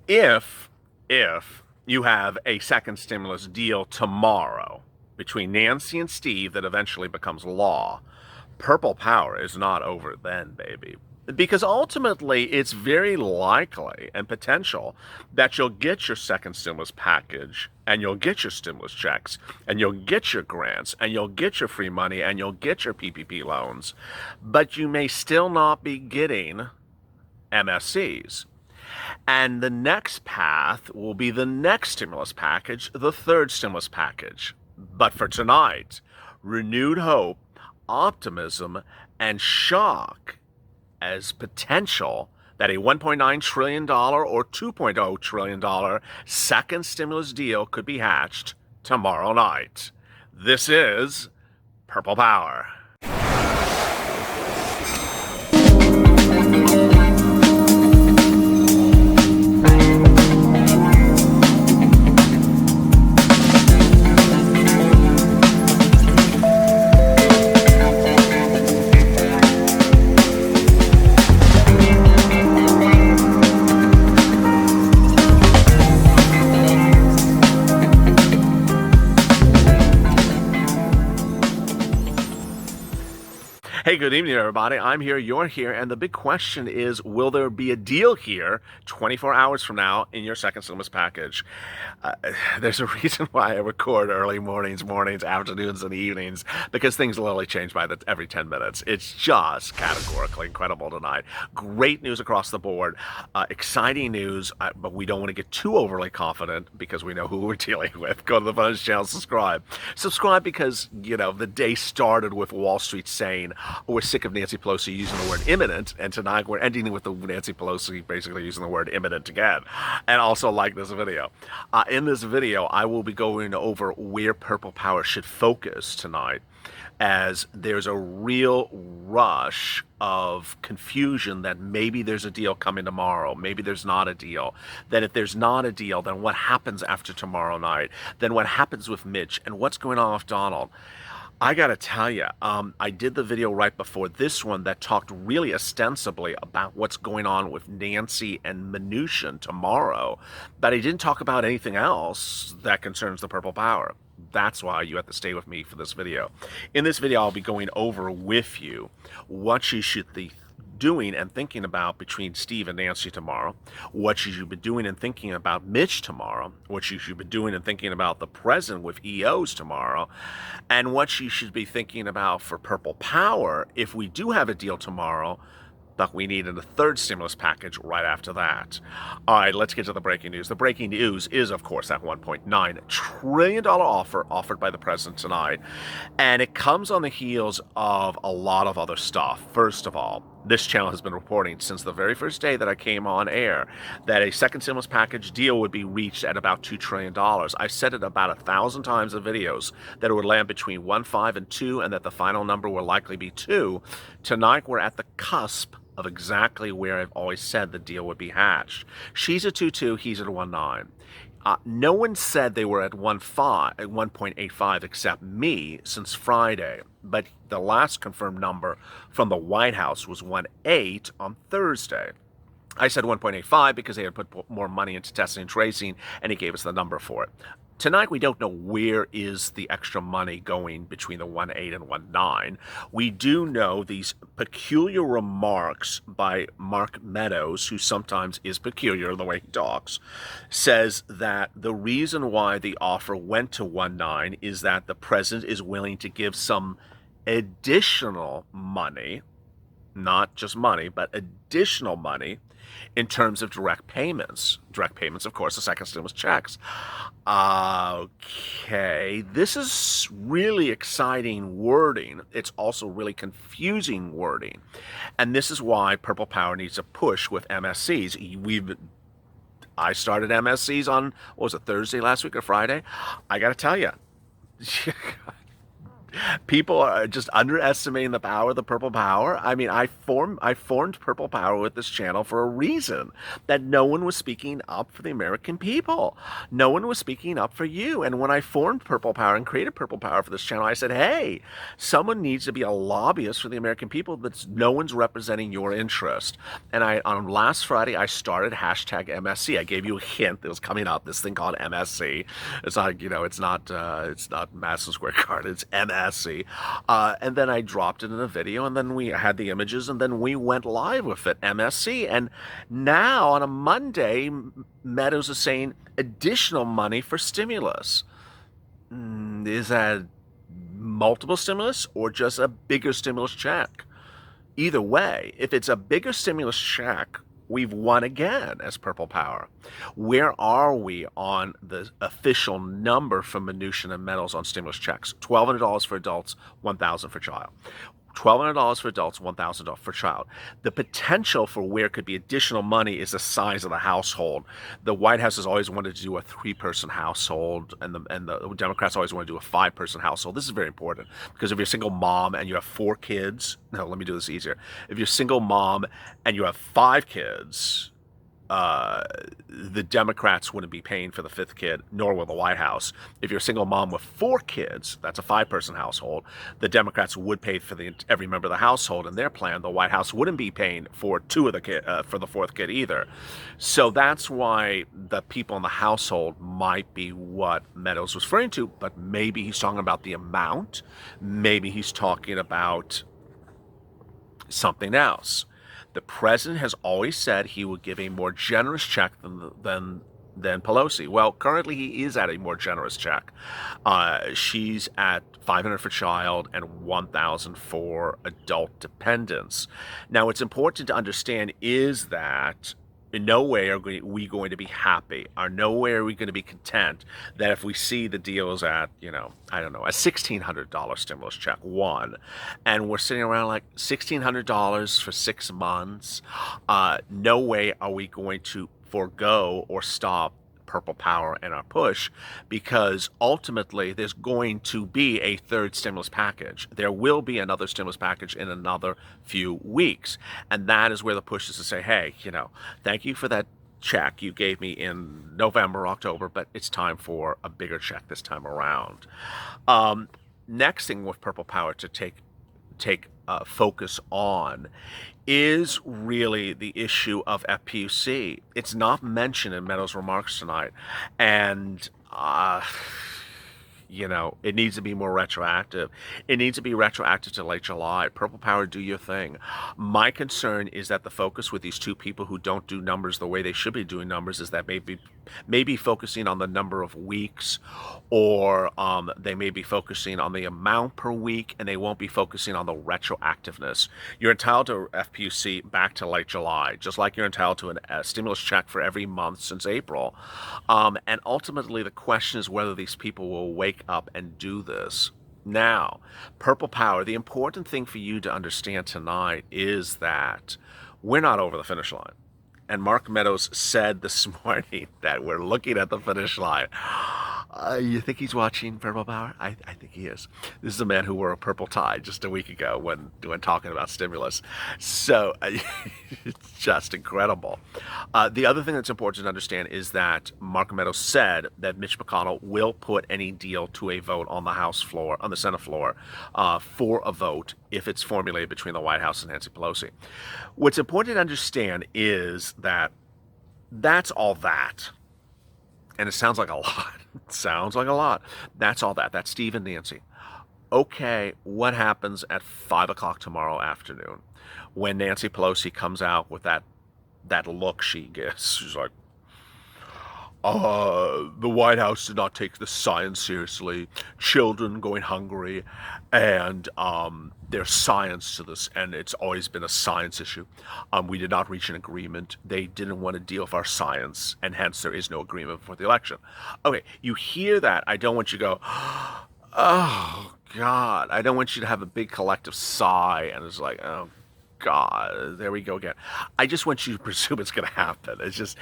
if you have a second stimulus deal tomorrow between Nancy and Steve that eventually becomes law, purple power is not over then, baby. Because ultimately, it's very likely and potential that you'll get your second stimulus package and you'll get your stimulus checks and you'll get your grants and you'll get your free money and you'll get your PPP loans, but you may still not be getting MSCs. And the next path will be the next stimulus package, the third stimulus package. But for tonight, renewed hope, optimism, and shock as potential that a $1.9 trillion or $2.0 trillion second stimulus deal could be hatched tomorrow night. This is Purple Power. Hey, good evening, everybody. I'm here, you're here, and the big question is, will there be a deal here 24 hours from now in your second stimulus package? There's a reason why I record early mornings, afternoons, and evenings, because things literally change by every 10 minutes. It's just categorically incredible tonight. Great news across the board. Exciting news, but we don't want to get too overly confident because we know who we're dealing with. Go to the bonus channel, subscribe. Subscribe because, the day started with Wall Street saying, we're sick of Nancy Pelosi using the word imminent, and tonight we're ending with the Nancy Pelosi basically using the word imminent again. And also like this video. In this video, I will be going over where Purple Power should focus tonight, as there's a real rush of confusion that maybe there's a deal coming tomorrow, maybe there's not a deal. Then if there's not a deal, then what happens after tomorrow night? Then what happens with Mitch? And what's going on with Donald? I gotta tell you, I did the video right before this one that talked really ostensibly about what's going on with Nancy and Mnuchin tomorrow, but I didn't talk about anything else that concerns the Purple Power. That's why you have to stay with me for this video. In this video, I'll be going over with you what you should be doing and thinking about between Steve and Nancy tomorrow, what you should be doing and thinking about Mitch tomorrow, what you should be doing and thinking about the president with EOs tomorrow, and what you should be thinking about for Purple Power if we do have a deal tomorrow, but we need a third stimulus package right after that. All right, let's get to the breaking news. The breaking news is, of course, that $1.9 trillion offer offered by the president tonight, and it comes on the heels of a lot of other stuff. First of all, this channel has been reporting since the very first day that I came on air that a second stimulus package deal would be reached at about $2 trillion. I've said it about 1,000 times in videos that it would land between 1.5 and 2, and that the final number will likely be 2. Tonight, we're at the cusp of exactly where I've always said the deal would be hatched. She's at 2.2, he's at 1.9. No one said they were at 1.85 except me since Friday, but the last confirmed number from the White House was 1.8 on Thursday. I said 1.85 because they had put more money into testing and tracing, and he gave us the number for it. Tonight, we don't know where is the extra money going between the 1.8 and 1.9. We do know these peculiar remarks by Mark Meadows, who sometimes is peculiar in the way he talks, says that the reason why the offer went to 1.9 is that the president is willing to give some additional money, not just money, but additional money in terms of direct payments. Direct payments, of course, the second stimulus checks. Okay, this is really exciting wording. It's also really confusing wording. And this is why Purple Power needs a push with MSCs. I started MSCs on, what was it, Thursday last week or Friday? I got to tell you, People are just underestimating the power of the Purple Power. I mean, I formed Purple Power with this channel for a reason, that no one was speaking up for the American people. No one was speaking up for you. And when I formed Purple Power and created Purple Power for this channel, I said, hey, someone needs to be a lobbyist for the American people that's no one's representing your interest. And on last Friday I started hashtag MSC. I gave you a hint that was coming up, this thing called MSC. It's not, it's not Madison Square Garden, it's MSC. And then I dropped it in a video, and then we had the images, and then we went live with it, MSC. And now on a Monday, Meadows is saying additional money for stimulus. Is that multiple stimulus or just a bigger stimulus check? Either way, if it's a bigger stimulus check, we've won again as Purple Power. Where are we on the official number from Mnuchin and Meadows on stimulus checks? $1,200 for adults, $1,000 for child. $1,200 for adults, $1,000 for child. The potential for where could be additional money is the size of the household. The White House has always wanted to do a 3-person household, and the Democrats always want to do a 5-person household. This is very important, because if you're a single mom and you have 4 kids, no, let me do this easier. If you're a single mom and you have 5 kids, the Democrats wouldn't be paying for the 5th kid, nor will the White House. If you're a single mom with 4 kids, that's a 5-person household, the Democrats would pay for every member of the household in their plan. The White House wouldn't be paying for for the 4th kid either. So that's why the people in the household might be what Meadows was referring to, but maybe he's talking about the amount. Maybe he's talking about something else. The president has always said he would give a more generous check than Pelosi. Well, currently he is at a more generous check. She's at $500 for child and $1,000 for adult dependents. Now, what's important to understand is that in no way are we going to be happy, or no way are we going to be content that if we see the deals at, I don't know, a $1,600 stimulus check, one, and we're sitting around like $1,600 for 6 months, no way are we going to forego or stop Purple Power and our push, because ultimately there's going to be a 3rd stimulus package. There will be another stimulus package in another few weeks. And that is where the push is to say, hey, thank you for that check you gave me in November, October, but it's time for a bigger check this time around. Next thing with Purple Power to take focus on is really the issue of FPUC. It's not mentioned in Meadows' remarks tonight, and it needs to be more retroactive. It needs to be retroactive to late July. Purple Power, do your thing. My concern is that the focus with these two people who don't do numbers the way they should be doing numbers is that maybe focusing on the number of weeks, or they may be focusing on the amount per week, and they won't be focusing on the retroactiveness. You're entitled to FPUC back to late July, just like you're entitled to a stimulus check for every month since April. And ultimately, the question is whether these people will wake up and do this. Now, Purple Power, the important thing for you to understand tonight is that we're not over the finish line. And Mark Meadows said this morning that we're looking at the finish line. You think he's watching Purple Power? I think he is. This is a man who wore a purple tie just a week ago when talking about stimulus. So it's just incredible. The other thing that's important to understand is that Mark Meadows said that Mitch McConnell will put any deal to a vote on the House floor, on the Senate floor, for a vote if it's formulated between the White House and Nancy Pelosi. What's important to understand is that that's all that. And it sounds like a lot. It sounds like a lot. That's all that. That's Steve and Nancy. Okay, what happens at 5 o'clock tomorrow afternoon when Nancy Pelosi comes out with that look she gives? She's like, the White House did not take the science seriously. Children going hungry, and there's science to this, and it's always been a science issue. We did not reach an agreement. They didn't want to deal with our science, and hence there is no agreement for the election. Okay, you hear that. I don't want you to go, oh, God. I don't want you to have a big collective sigh, and it's like, oh, God, there we go again. I just want you to presume it's going to happen. It's just,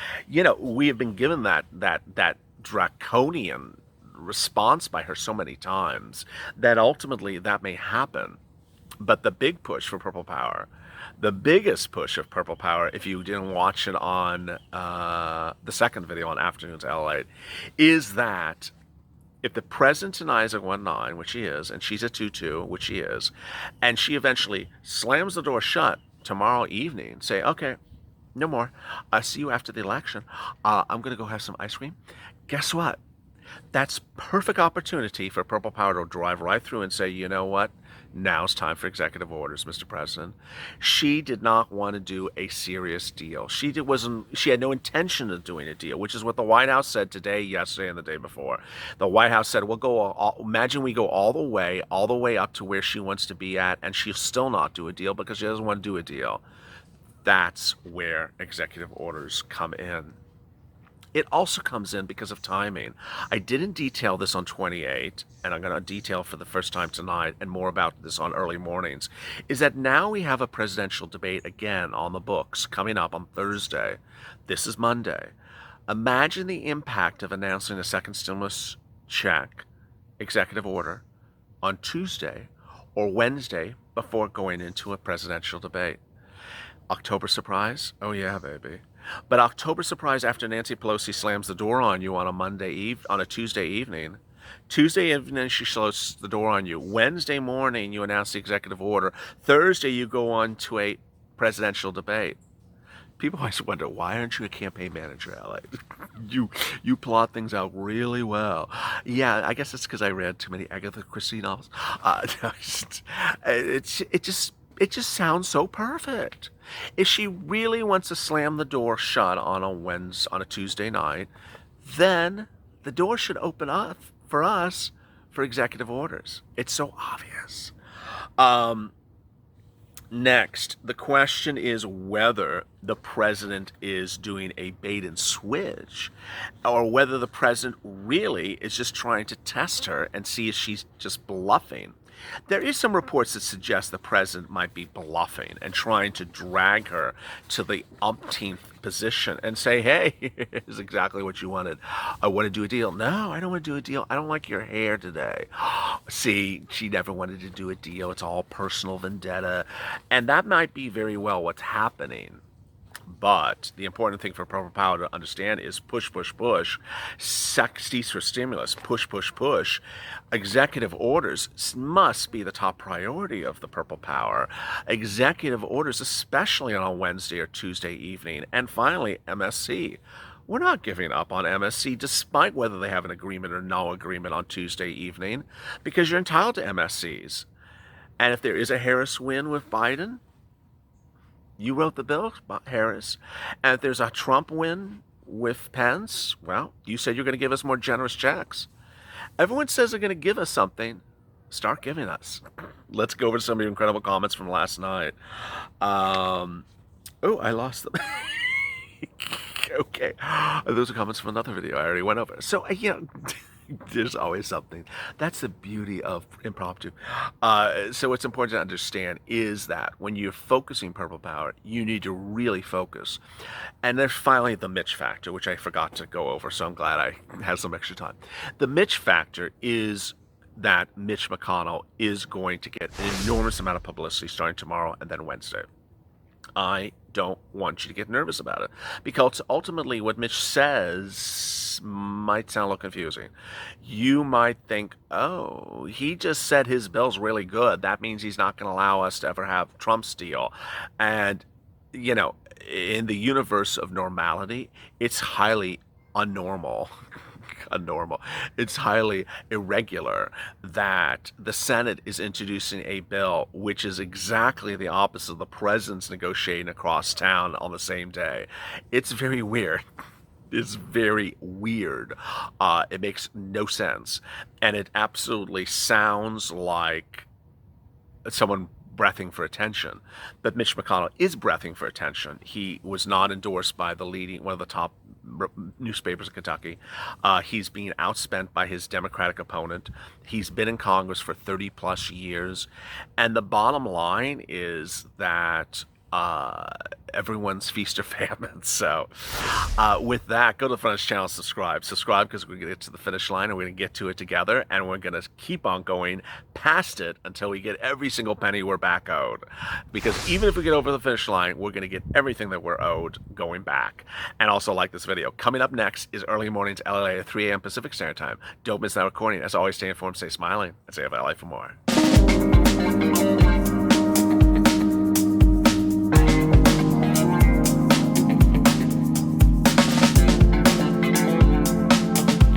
we have been given that draconian response by her so many times that ultimately that may happen. But the big push for Purple Power, the biggest push of Purple Power, if you didn't watch it on the second video on Afternoons LALATE, is that if the president denies a 1-9, which he is, and she's a 2-2, which she is, and she eventually slams the door shut tomorrow evening, say, okay, no more. I'll see you after the election. I'm going to go have some ice cream. Guess what? That's perfect opportunity for Purple Power to drive right through and say, you know what? Now's time for executive orders, Mr. President. She did not want to do a serious deal. She had no intention of doing a deal, which is what the White House said today, yesterday, and the day before. The White House said, imagine we go all the way up to where she wants to be at, and she'll still not do a deal because she doesn't want to do a deal. That's where executive orders come in. It also comes in because of timing. I didn't detail this on 28, and I'm going to detail for the first time tonight, and more about this on early mornings, is that now we have a presidential debate again on the books coming up on Thursday. This is Monday. Imagine the impact of announcing a second stimulus check, executive order, on Tuesday or Wednesday before going into a presidential debate. October surprise? Oh yeah, baby. But October surprise after Nancy Pelosi slams the door on you on a Tuesday evening. Tuesday evening, she slows the door on you. Wednesday morning, you announce the executive order. Thursday, you go on to a presidential debate. People always wonder, why aren't you a campaign manager, Alex? You plot things out really well. Yeah, I guess it's because I read too many Agatha Christie novels. It just sounds so perfect. If she really wants to slam the door shut on a Tuesday night, then the door should open up for us for executive orders. It's so obvious. Next, the question is whether the president is doing a bait and switch, or whether the president really is just trying to test her and see if she's just bluffing. There is some reports that suggest the president might be bluffing and trying to drag her to the umpteenth position and say, hey, here's exactly what you wanted. I want to do a deal. No, I don't want to do a deal. I don't like your hair today. See, she never wanted to do a deal. It's all personal vendetta. And that might be very well what's happening. But the important thing for Purple Power to understand is push, push, push. Cease for stimulus. Push, push, push. Executive orders must be the top priority of the Purple Power. Executive orders, especially on a Wednesday or Tuesday evening. And finally, MSC. We're not giving up on MSC, despite whether they have an agreement or no agreement on Tuesday evening, because you're entitled to MSCs. And if there is a Harris win with Biden, you wrote the bill, Harris. And if there's a Trump win with Pence, well, you said you're going to give us more generous checks. Everyone says they're going to give us something. Start giving us. Let's go over to some of your incredible comments from last night. Oh, I lost them. Okay. Those are comments from another video I already went over. So, there's always something. That's the beauty of impromptu. So what's important to understand is that when you're focusing Purple Power, you need to really focus. And there's finally the Mitch factor, which I forgot to go over, so I'm glad I have some extra time. The Mitch factor is that Mitch McConnell is going to get an enormous amount of publicity starting tomorrow and then Wednesday. I don't want you to get nervous about it, because ultimately what Mitch says might sound a little confusing. You might think, oh, he just said his bill's really good. That means he's not going to allow us to ever have Trump's deal. And, in the universe of normality, it's highly unnormal. It's highly irregular that the Senate is introducing a bill which is exactly the opposite of the president's negotiating across town on the same day. It's very weird. It's very weird. It makes no sense. And it absolutely sounds like someone breathing for attention. But Mitch McConnell is breathing for attention. He was not endorsed by one of the top newspapers in Kentucky. He's being outspent by his Democratic opponent. He's been in Congress for 30 plus years. And the bottom line is that uh, everyone's feast or famine. So, with that, go to the Frontage channel, subscribe because we're gonna get to the finish line and we're gonna get to it together, and we're gonna keep on going past it until we get every single penny we're back owed. Because even if we get over the finish line, we're gonna get everything that we're owed going back. And also like this video. Coming up next is Early Mornings LA at 3 a.m. Pacific Standard Time. Don't miss that recording. As always, stay informed, stay smiling, and stay up LA for more.